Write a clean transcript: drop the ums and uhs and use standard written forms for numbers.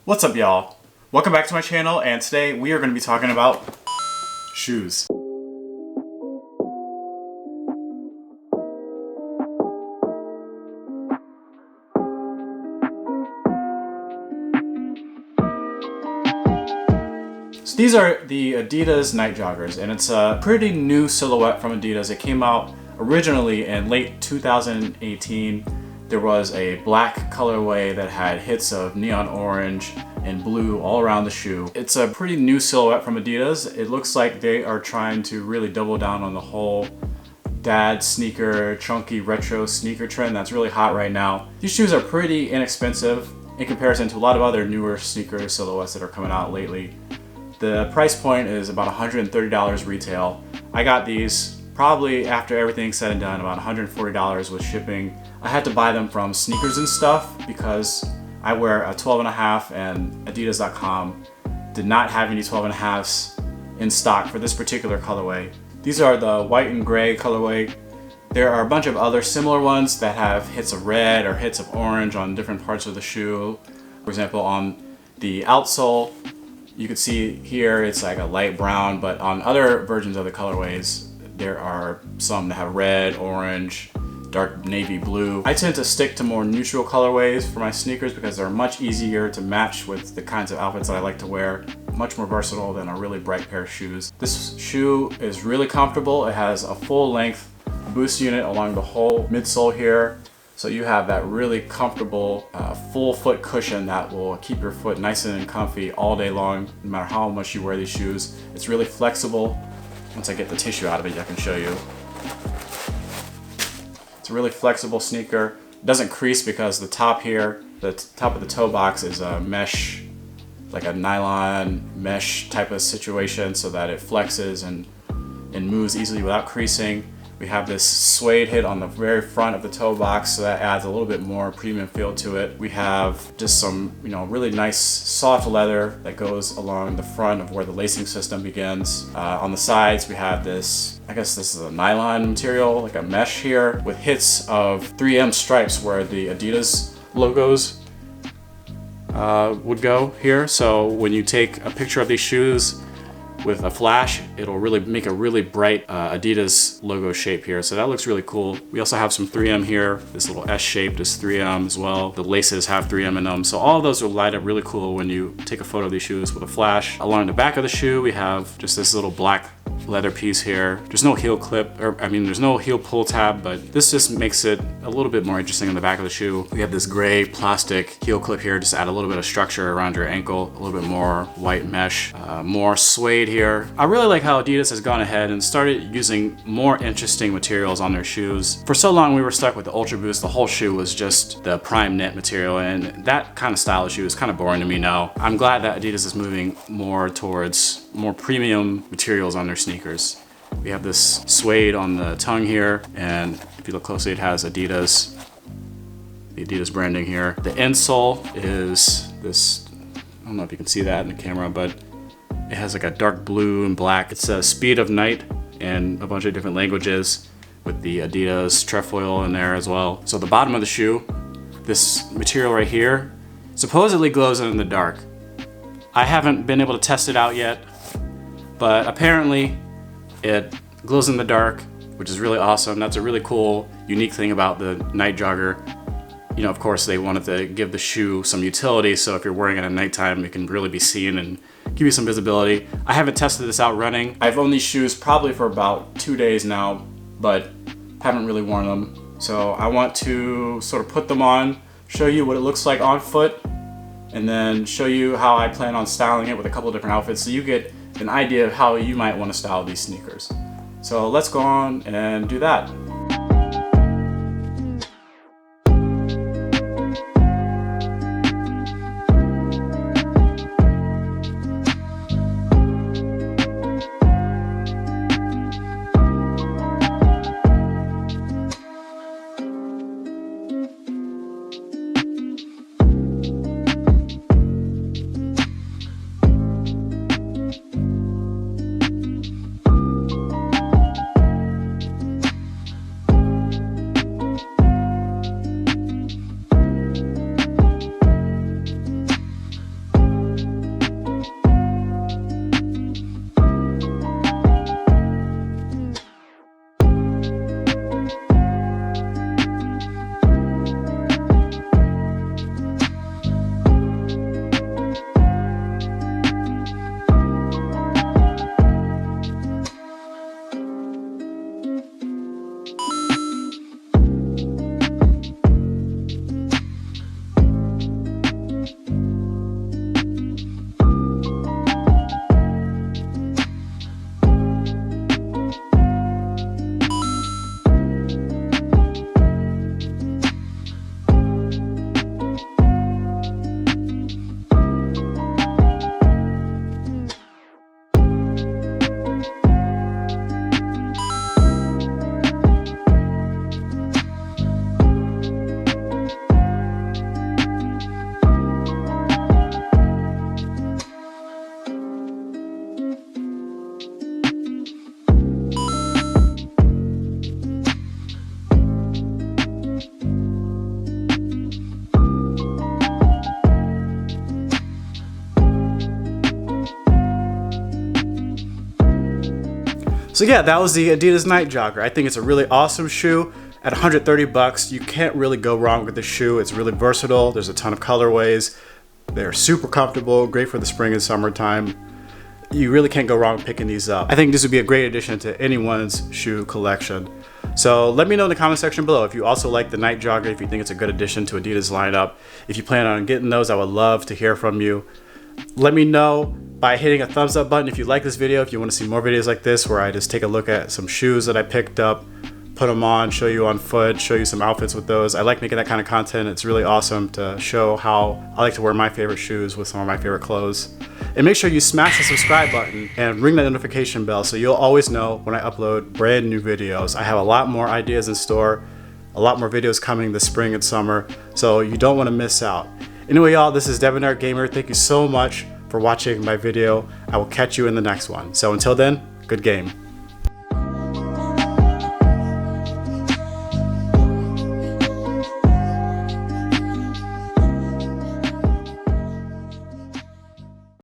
What's up, y'all? Welcome back to my channel, and today we are going to be talking about shoes. So these are the Adidas Nite Joggers, and it's a pretty new silhouette from Adidas. It came out originally in late 2018. There was a black colorway that had hits of neon orange and blue all around the shoe. It's a pretty new silhouette from Adidas. It looks like they are trying to really double down on the whole dad sneaker, chunky retro sneaker trend that's really hot right now. These shoes are pretty inexpensive in comparison to a lot of other newer sneaker silhouettes that are coming out lately. The price point is about $130 retail. I got these probably after everything's said and done about $140 with shipping. I had to buy them from Sneakers and Stuff because I wear a 12.5 and Adidas.com did not have any 12.5s in stock for this particular colorway. These are the white and gray colorway. There are a bunch of other similar ones that have hits of red or hits of orange on different parts of the shoe. For example, on the outsole, you can see here it's like a light brown, but on other versions of the colorways, there are some that have red, orange, dark navy blue. I tend to stick to more neutral colorways for my sneakers because they're much easier to match with the kinds of outfits that I like to wear. Much more versatile than a really bright pair of shoes. This shoe is really comfortable. It has a full length boost unit along the whole midsole here. So you have that really comfortable full foot cushion that will keep your foot nice and comfy all day long, no matter how much you wear these shoes. It's really flexible. Once I get the tissue out of it, I can show you. It's a really flexible sneaker. It doesn't crease because the top here, the top of the toe box is a mesh, like a nylon mesh type of situation so that it flexes and moves easily without creasing. We have this suede hit on the very front of the toe box, so that adds a little bit more premium feel to it. We have just some, really nice soft leather that goes along the front of where the lacing system begins. On the sides, we have this, I guess this is a nylon material, like a mesh here, with hits of 3M stripes where the Adidas logos would go here. So when you take a picture of these shoes with a flash, it'll really make a really bright Adidas logo shape here. So that looks really cool. We also have some 3M here. This little S shape is 3M as well. The laces have 3M in them. So all of those will light up really cool when you take a photo of these shoes with a flash. Along the back of the shoe, we have just this little black leather piece here. There's no heel clip, there's no heel pull tab, but this just makes it a little bit more interesting in the back of the shoe. We have this gray plastic heel clip here just to add a little bit of structure around your ankle, a little bit more white mesh, more suede here. I really like how Adidas has gone ahead and started using more interesting materials on their shoes. For so long we were stuck with the Ultra Boost. The whole shoe was just the prime knit material, and that kind of style of shoe is kind of boring to me now. I'm glad that Adidas is moving more towards more premium materials on their sneakers. We have this suede on the tongue here, and if you look closely, it has Adidas, the Adidas branding here. The insole is this, I don't know if you can see that in the camera, but it has like a dark blue and black. It's a Speed of Night in a bunch of different languages with the Adidas trefoil in there as well. So the bottom of the shoe, this material right here, supposedly glows in the dark. I haven't been able to test it out yet, but apparently it glows in the dark, which is really awesome. That's a really cool, unique thing about the Nite Jogger. Of course, they wanted to give the shoe some utility, so if you're wearing it at nighttime, it can really be seen and give you some visibility. I haven't tested this out running. I've owned these shoes probably for about 2 days now, but haven't really worn them. So I want to sort of put them on, show you what it looks like on foot, and then show you how I plan on styling it with a couple of different outfits so you get an idea of how you might want to style these sneakers. So let's go on and do that. So yeah, that was the Adidas Nite Jogger. I think it's a really awesome shoe. At 130 bucks, you can't really go wrong with the shoe. It's really versatile. There's a ton of colorways. They're super comfortable, great for the spring and summertime. You really can't go wrong picking these up. I think this would be a great addition to anyone's shoe collection. So let me know in the comment section below if you also like the Nite Jogger, if you think it's a good addition to Adidas lineup. If you plan on getting those, I would love to hear from you. Let me know by hitting a thumbs up button if you like this video, if you want to see more videos like this where I just take a look at some shoes that I picked up, put them on, show you on foot, show you some outfits with those. I like making that kind of content. It's really awesome to show how I like to wear my favorite shoes with some of my favorite clothes. And make sure you smash the subscribe button and ring the notification bell so you'll always know when I upload brand new videos. I have a lot more ideas in store, a lot more videos coming this spring and summer, so you don't want to miss out. Anyway, y'all, this is Debonair Gamer. Thank you so much for watching my video. I will catch you in the next one. So until then, good game.